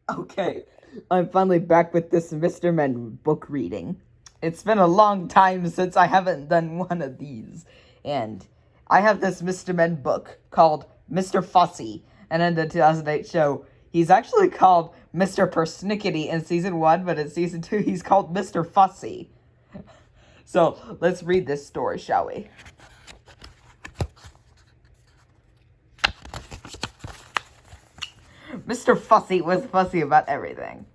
Okay, I'm finally back with this Mr. Men book reading. It's been a long time since I haven't done one of these. And I have this Mr. Men book called Mr. Fussy. And in the 2008 show, he's actually called Mr. Persnickety in season 1, but in season 2, he's called Mr. Fussy. So let's read this story, shall we? Mr. Fussy was fussy about everything.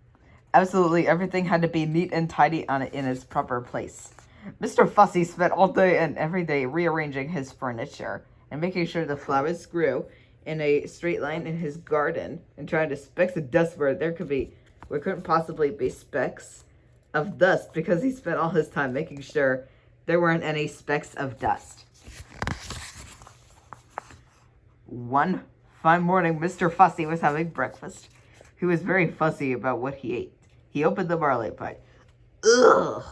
Absolutely everything had to be neat and tidy in its proper place. Mr. Fussy spent all day and every day rearranging his furniture and making sure the flowers grew in a straight line in his garden and trying to speck the dust where couldn't possibly be specks of dust because he spent all his time making sure there weren't any specks of dust. One fine morning, Mr. Fussy was having breakfast. He was very fussy about what he ate. He opened the marmalade pie. "Ugh!"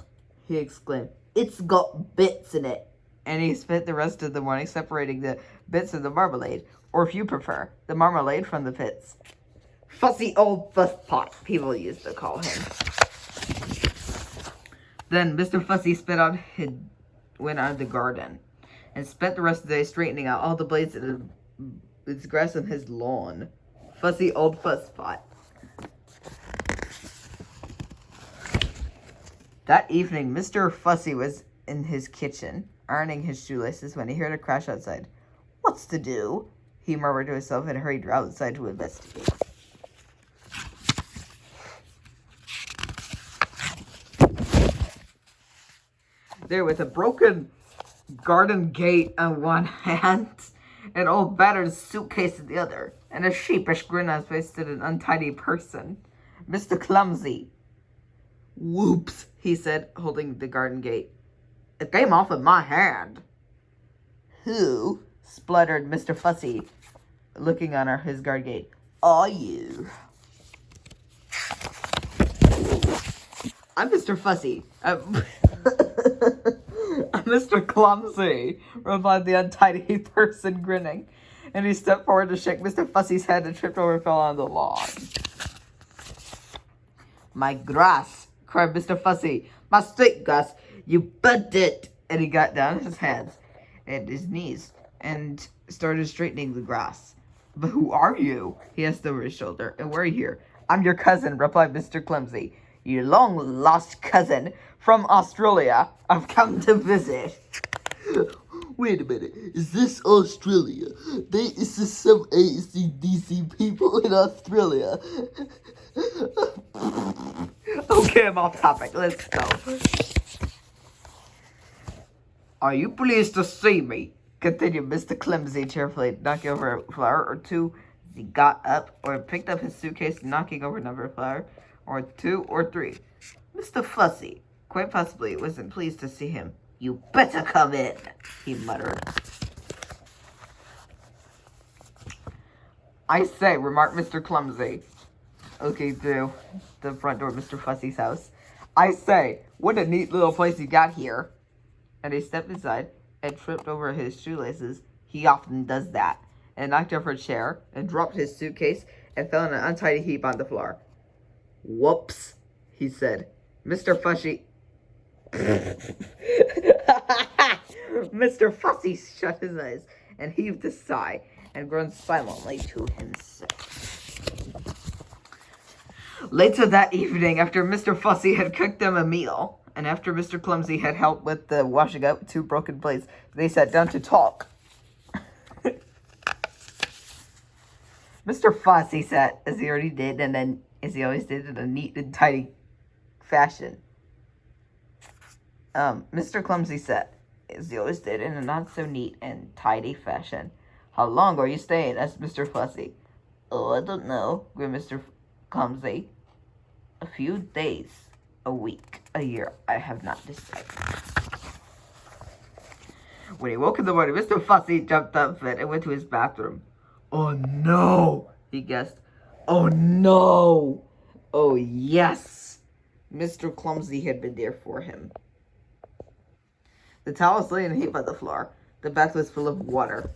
he exclaimed. "It's got bits in it." And he spent the rest of the morning separating the bits of the marmalade, or if you prefer, the marmalade from the pits. Fussy old fusspot, people used to call him. Then Mr. Fussy went out of the garden and spent the rest of the day straightening out all the blades of its grass on his lawn. Fussy old fusspot. That evening, Mr. Fussy was in his kitchen, ironing his shoelaces, when he heard a crash outside. "What's to do?" he murmured to himself and hurried outside to investigate. There was a broken garden gate on one hand, an old battered suitcase in the other, and a sheepish grin on his face stood an untidy person. "Mr. Clumsy." "Whoops," he said, holding the garden gate. "It came off in my hand." "Who?" spluttered Mr. Fussy, looking on his garden gate. "Are you?" "I'm Mr. Fussy. I'm Mr. Clumsy," replied the untidy person, grinning. And he stepped forward to shake Mr. Fussy's head and tripped over and fell on the lawn. "My grass!" cried Mr. Fussy. "My stick, Gus! You burnt it!" And he got down on his hands and his knees and started straightening the grass. "But who are you?" he asked over his shoulder. "And where are you here?" "I'm your cousin," replied Mr. Clumsy. "Your long-lost cousin from Australia. I've come to visit." "Wait a minute, is this Australia? Is this some AC/DC people in Australia?" Okay, I'm off topic. Let's go. "Are you pleased to see me?" continued Mr. Clumsy cheerfully, knocking over a flower or two as he got up or picked up his suitcase, knocking over another flower or two or three. Mr. Fussy, quite possibly, wasn't pleased to see him. "You better come in," he muttered. "I say," remarked Mr. Clumsy, looking through the front door of Mr. Fussy's house. "I say, what a neat little place you got here." And he stepped inside and tripped over his shoelaces. He often does that. And knocked over a chair and dropped his suitcase and fell in an untidy heap on the floor. "Whoops," he said. Mr. Fussy... Mr. Fussy shut his eyes and heaved a sigh and groaned silently to himself. Later that evening, after Mr. Fussy had cooked them a meal, and after Mr. Clumsy had helped with the washing up 2 broken plates, they sat down to talk. Mr. Fussy sat, as he already did, and then, as he always did, in a neat and tidy fashion. Mr. Clumsy sat, as he always did, in a not-so-neat and tidy fashion. "How long are you staying?" asked Mr. Fussy. "Oh, I don't know," grinned Mr. Clumsy. "A few days, a week, a year, I have not decided." When he woke in the morning, Mr. Fussy jumped up and went to his bathroom. "Oh no," he guessed. "Oh no." Oh yes. Mr. Clumsy had been there for him. The towels lay in a heap on the floor. The bath was full of water.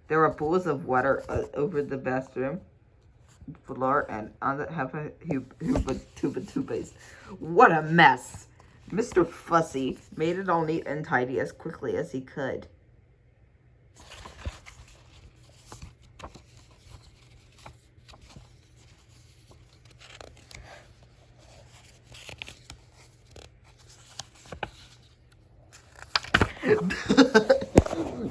There were pools of water over the bathroom floor and on the half a tube of toothpaste. What a mess! Mr. Fussy made it all neat and tidy as quickly as he could.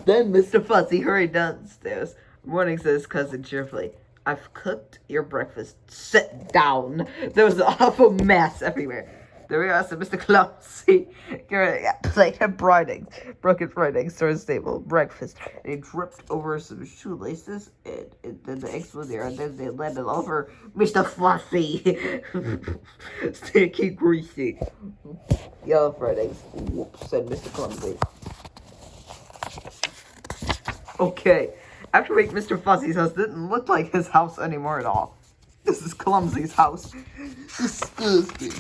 Then Mr. Fussy hurried downstairs, warning to his cousin cheerfully, "I've cooked your breakfast. Sit down." There was an awful mess everywhere. The warehouse of Mr. Clumsy carried a plate of broken fried eggs to his table. Breakfast. They dripped over some shoelaces, and then the eggs were there, and then they landed all over Mr. Fussy. Sticky, greasy. Yellow fried eggs. Whoops, said Mr. Clumsy. Okay, after a week, Mr. Fuzzy's house didn't look like his house anymore at all. This is Clumsy's house. Disgusting.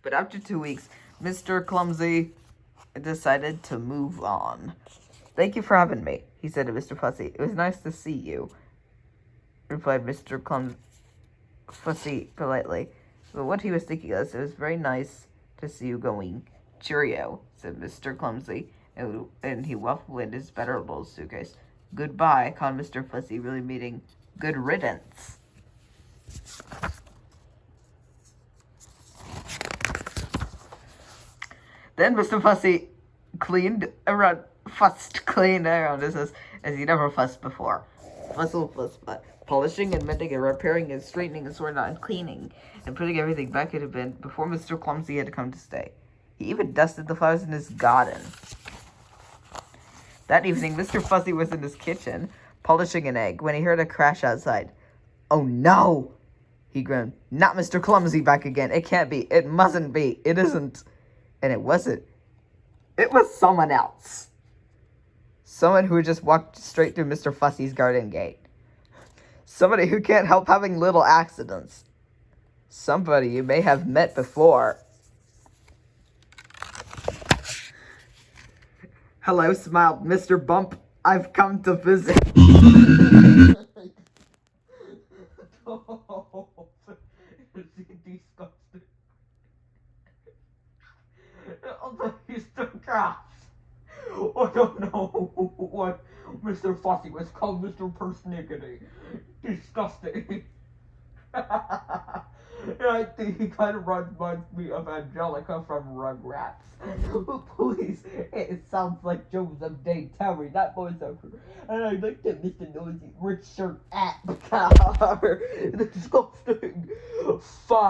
But after 2 weeks, Mr. Clumsy decided to move on. "Thank you for having me," he said to Mr. Fussy. "It was nice to see you," replied Mr. Fussy politely. But what he was thinking was, "It was very nice to see you going." "Cheerio," said Mr. Clumsy, and he waffled in his better little suitcase. "Goodbye," called Mr. Fussy, really meaning good riddance. Then Mr. Fussy cleaned around his house as he never fussed before. Fuss, but polishing and mending and repairing and straightening and sorting out and cleaning and putting everything back in a bin before Mr. Clumsy had to come to stay. He even dusted the flowers in his garden. That evening, Mr. Fussy was in his kitchen, polishing an egg, when he heard a crash outside. "Oh no!" he groaned. "Not Mr. Clumsy back again. It can't be. It mustn't be. It isn't." And it wasn't. It was someone else. Someone who had just walked straight through Mr. Fussy's garden gate. Somebody who can't help having little accidents. Somebody you may have met before. "Hello," smiled Mr. Bump. "I've come to visit." Disgusting. Mr. Cross. I don't know what Mr. Fussy was called Mr. Persnickety. Disgusting. I think he kind of reminds me of Angelica from Rugrats. Please, it sounds like Joseph Day Terry, that voiceover. And I like that Mr. Noisy Richard at the car. Disgusting. Fun.